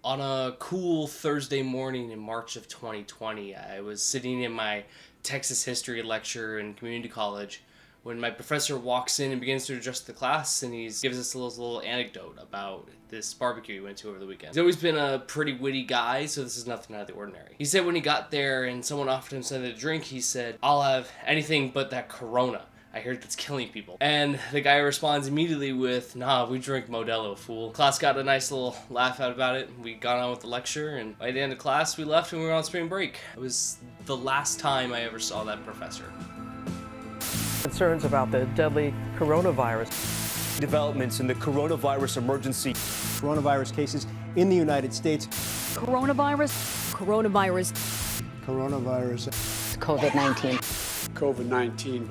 On a cool Thursday morning in March of 2020, I was sitting in my Texas history lecture in community college when my professor walks in and begins to address the class, and he gives us a little anecdote about this barbecue he went to over the weekend. He's always been a pretty witty guy, so this is nothing out of the ordinary. He said when he got there and someone offered him something to drink, he said, "I'll have anything but that Corona. I heard that's killing people." And the guy responds immediately with, "Nah, we drink Modelo, fool." Class got a nice little laugh out about it. We got on with the lecture, and by the end of class, we left and we were on spring break. It was the last time I ever saw that professor. Concerns about the deadly coronavirus. Developments in the coronavirus emergency. Coronavirus cases in the United States. Coronavirus. COVID-19. COVID-19.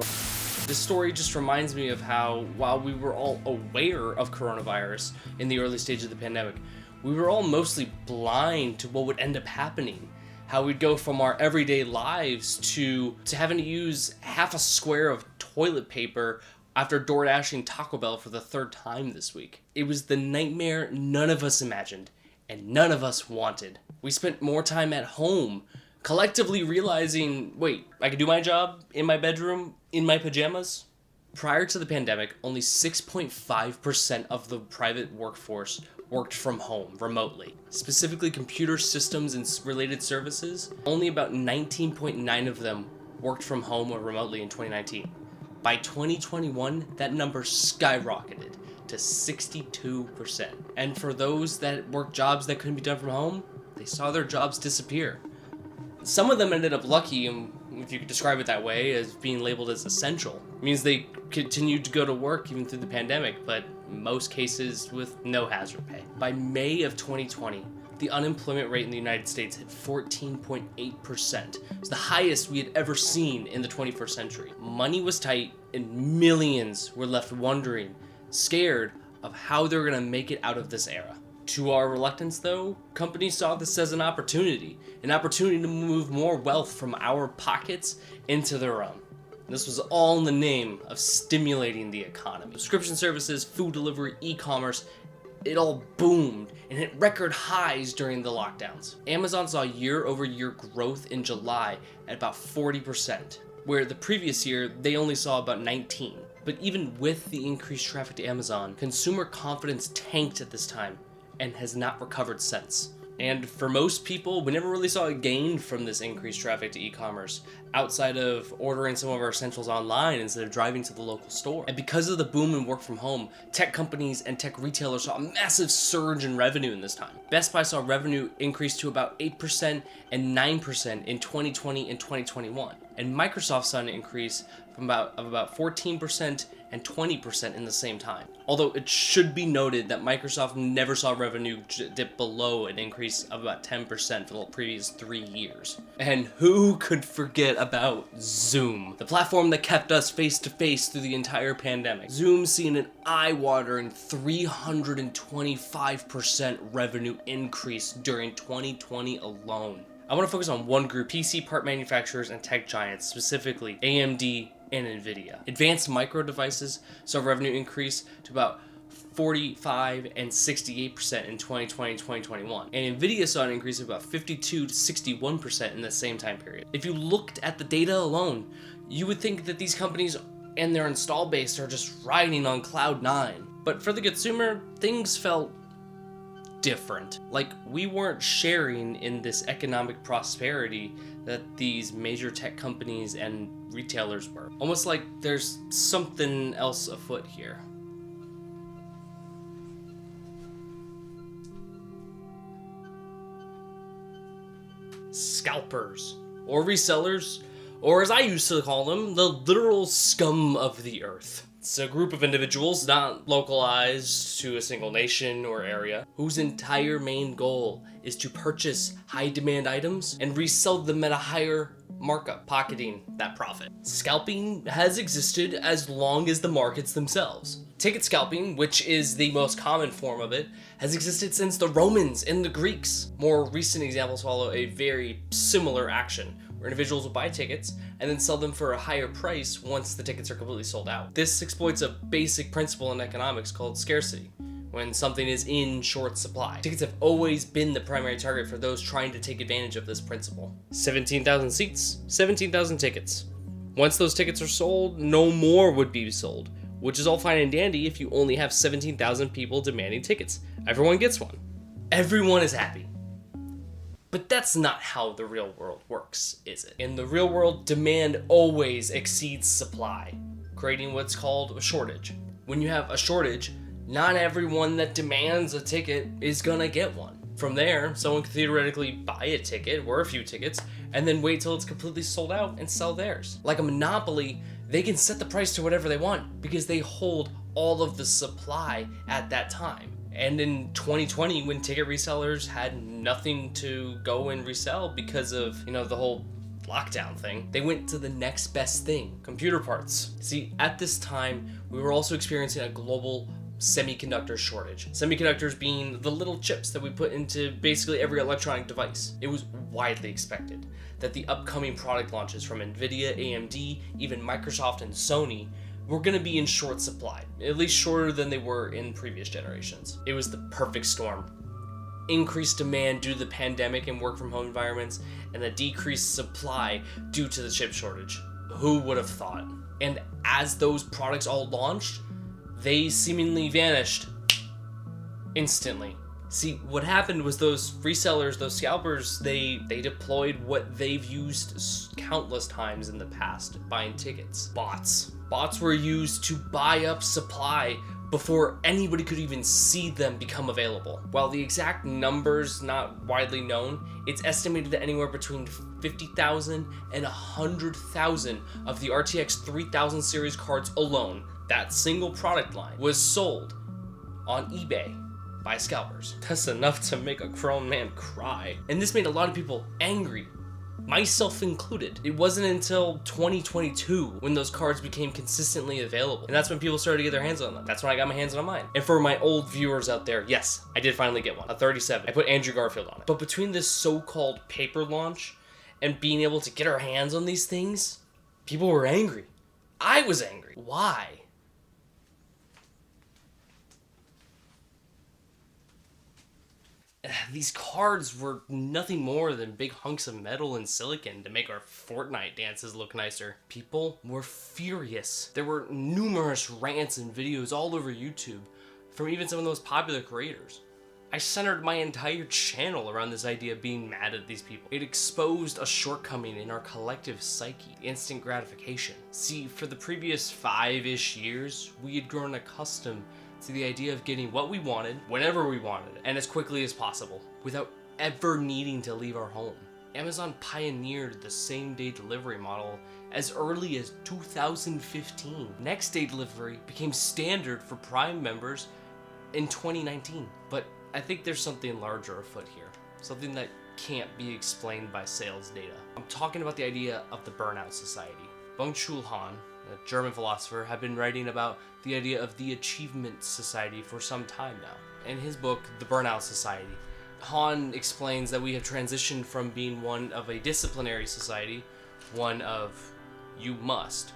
This story just reminds me of how, while we were all aware of coronavirus in the early stage of the pandemic, we were all mostly blind to what would end up happening. How we'd go from our everyday lives to having to use half a square of toilet paper after door dashing Taco Bell for the third time this week. It was the nightmare none of us imagined and none of us wanted. We spent more time at home, collectively realizing, wait, I can do my job in my bedroom, in my pajamas? Prior to the pandemic, only 6.5% of the private workforce worked from home, remotely. Specifically computer systems and related services, only about 19.9 of them worked from home or remotely in 2019. By 2021, that number skyrocketed to 62%. And for those that worked jobs that couldn't be done from home, they saw their jobs disappear. Some of them ended up lucky, and if you could describe it that way, as being labeled as essential. It means they continued to go to work even through the pandemic, but in most cases with no hazard pay. By May of 2020, the unemployment rate in the United States hit 14.8%. It's the highest we had ever seen in the 21st century. Money was tight, and millions were left wondering, scared of how they're gonna make it out of this era. To our reluctance, though, companies saw this as an opportunity to move more wealth from our pockets into their own. This was all in the name of stimulating the economy. Subscription services, food delivery, e-commerce, it all boomed and hit record highs during the lockdowns. Amazon saw year-over-year growth in July at about 40%, where the previous year they only saw about 19%. But even with the increased traffic to Amazon, consumer confidence tanked at this time and has not recovered since. And for most people, we never really saw a gain from this increased traffic to e-commerce, outside of ordering some of our essentials online instead of driving to the local store. And because of the boom in work from home, tech companies and tech retailers saw a massive surge in revenue in this time. Best Buy saw revenue increase to about 8% and 9% in 2020 and 2021. And Microsoft saw an increase from about 14% and 20% in the same time. Although it should be noted that Microsoft never saw revenue dip below an increase of about 10% for the previous 3 years. And who could forget about Zoom, the platform that kept us face to face through the entire pandemic? Zoom's seen an eye-watering 325% revenue increase during 2020 alone. I want to focus on one group, PC part manufacturers and tech giants, specifically AMD and Nvidia. Advanced micro devices saw revenue increase to about 45 and 68% in 2020 and 2021. And Nvidia saw an increase of about 52 to 61% in the same time period. If you looked at the data alone, you would think that these companies and their install base are just riding on cloud nine. But for the consumer, things felt different. Like, we weren't sharing in this economic prosperity that these major tech companies and retailers were. Almost like there's something else afoot here. Scalpers, or resellers, or as I used to call them, the literal scum of the earth. It's a group of individuals, not localized to a single nation or area, whose entire main goal is to purchase high-demand items and resell them at a higher markup, pocketing that profit. Scalping has existed as long as the markets themselves. Ticket scalping, which is the most common form of it, has existed since the Romans and the Greeks. More recent examples follow a very similar action, where individuals will buy tickets and then sell them for a higher price once the tickets are completely sold out. This exploits a basic principle in economics called scarcity, when something is in short supply. Tickets have always been the primary target for those trying to take advantage of this principle. 17,000 seats, 17,000 tickets. Once those tickets are sold, no more would be sold, which is all fine and dandy if you only have 17,000 people demanding tickets. Everyone gets one. Everyone is happy. But that's not how the real world works, is it? In the real world, demand always exceeds supply, creating what's called a shortage. When you have a shortage, not everyone that demands a ticket is gonna get one. From there, someone could theoretically buy a ticket or a few tickets and then wait till it's completely sold out and sell theirs. Like a monopoly, they can set the price to whatever they want because they hold all of the supply at that time. And in 2020, when ticket resellers had nothing to go and resell because of, the whole lockdown thing, they went to the next best thing, computer parts. See, at this time, we were also experiencing a global semiconductor shortage. Semiconductors being the little chips that we put into basically every electronic device. It was widely expected that the upcoming product launches from Nvidia, AMD, even Microsoft and Sony were going to be in short supply, at least shorter than they were in previous generations. It was the perfect storm. Increased demand due to the pandemic and work from home environments, and a decreased supply due to the chip shortage. Who would have thought? And as those products all launched, they seemingly vanished instantly. See, what happened was those resellers, those scalpers, they deployed what they've used countless times in the past, buying tickets. Bots. Bots were used to buy up supply before anybody could even see them become available. While the exact number's not widely known, it's estimated that anywhere between 50,000 and 100,000 of the RTX 3000 series cards alone, that single product line, was sold on eBay by scalpers. That's enough to make a grown man cry. And this made a lot of people angry, myself included. It wasn't until 2022 when those cards became consistently available. And that's when people started to get their hands on them. That's when I got my hands on mine. And for my old viewers out there, yes, I did finally get one, a 37. I put Andrew Garfield on it. But between this so-called paper launch and being able to get our hands on these things, people were angry. I was angry. Why? These cards were nothing more than big hunks of metal and silicon to make our Fortnite dances look nicer. People were furious. There were numerous rants and videos all over YouTube from even some of the most popular creators. I centered my entire channel around this idea of being mad at these people. It exposed a shortcoming in our collective psyche, instant gratification. See, for the previous 5-ish years, we had grown accustomed to the idea of getting what we wanted, whenever we wanted, and as quickly as possible, without ever needing to leave our home. Amazon pioneered the same-day delivery model as early as 2015. Next-day delivery became standard for Prime members in 2019. But I think there's something larger afoot here, something that can't be explained by sales data. I'm talking about the idea of the Burnout Society. Byung-Chul Han, a German philosopher, had been writing about the idea of the Achievement Society for some time now. In his book, The Burnout Society, Han explains that we have transitioned from being one of a disciplinary society, one of you must,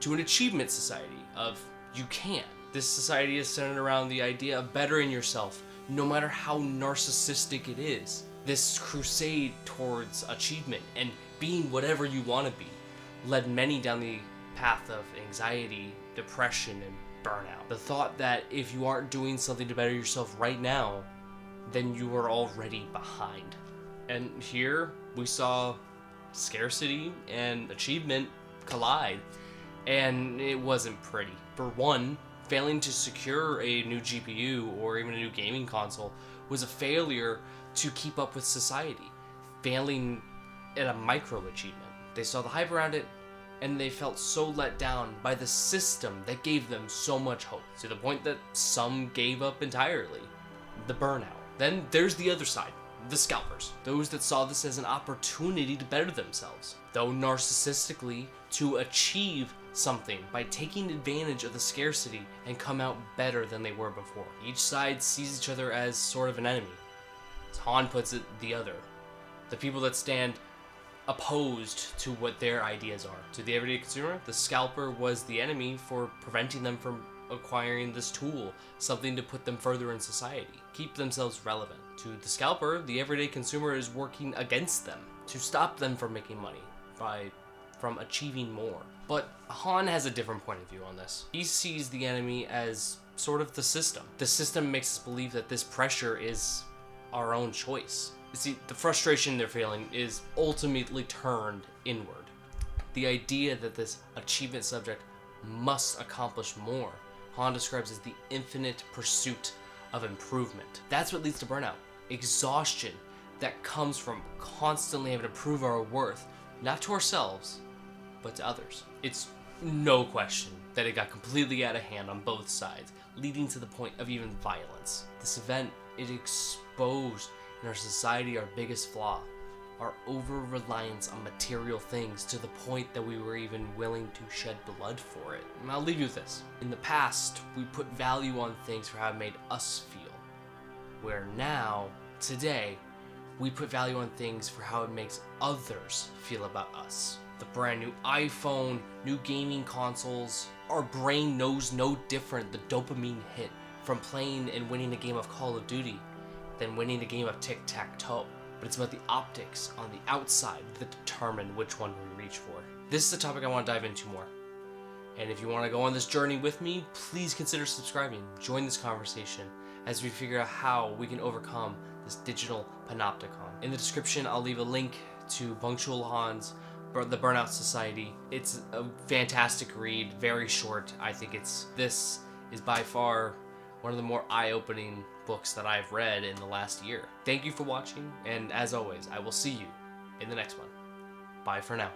to an achievement society of you can. This society is centered around the idea of bettering yourself, no matter how narcissistic it is. This crusade towards achievement and being whatever you want to be led many down the path of anxiety, depression, and burnout. The thought that if you aren't doing something to better yourself right now, then you are already behind. And here we saw scarcity and achievement collide, and it wasn't pretty. For one, failing to secure a new GPU or even a new gaming console was a failure to keep up with society, failing at a micro achievement. They saw the hype around it, and they felt so let down by the system that gave them so much hope, to the point that some gave up entirely. The burnout. Then there's the other side, the scalpers, those that saw this as an opportunity to better themselves, though narcissistically, to achieve something by taking advantage of the scarcity and come out better than they were before. Each side sees each other as sort of an enemy. As Han puts it, the other. The people that stand opposed to what their ideas are. To the everyday consumer, the scalper was the enemy for preventing them from acquiring this tool, something to put them further in society, keep themselves relevant. To the scalper, the everyday consumer is working against them to stop them from making money from achieving more. But Han has a different point of view on this. He sees the enemy as sort of the system. The system makes us believe that this pressure is our own choice. You see, the frustration they're feeling is ultimately turned inward. The idea that this achievement subject must accomplish more, Han describes as the infinite pursuit of improvement. That's what leads to burnout. Exhaustion that comes from constantly having to prove our worth, not to ourselves, but to others. It's no question that it got completely out of hand on both sides, leading to the point of even violence. This event, it exposed in our society our biggest flaw, our over-reliance on material things to the point that we were even willing to shed blood for it. And I'll leave you with this. In the past, we put value on things for how it made us feel, where now, today, we put value on things for how it makes others feel about us. The brand new iPhone, new gaming consoles, our brain knows no different the dopamine hit from playing and winning a game of Call of Duty than winning a game of tic-tac-toe. But it's about the optics on the outside that determine which one we reach for. This is a topic I want to dive into more. And if you want to go on this journey with me, please consider subscribing. Join this conversation as we figure out how we can overcome this digital panopticon. In the description, I'll leave a link to Punctual Han's The Burnout Society. It's a fantastic read, very short. I think this is by far one of the more eye-opening books that I've read in the last year. Thank you for watching, and as always, I will see you in the next one. Bye for now.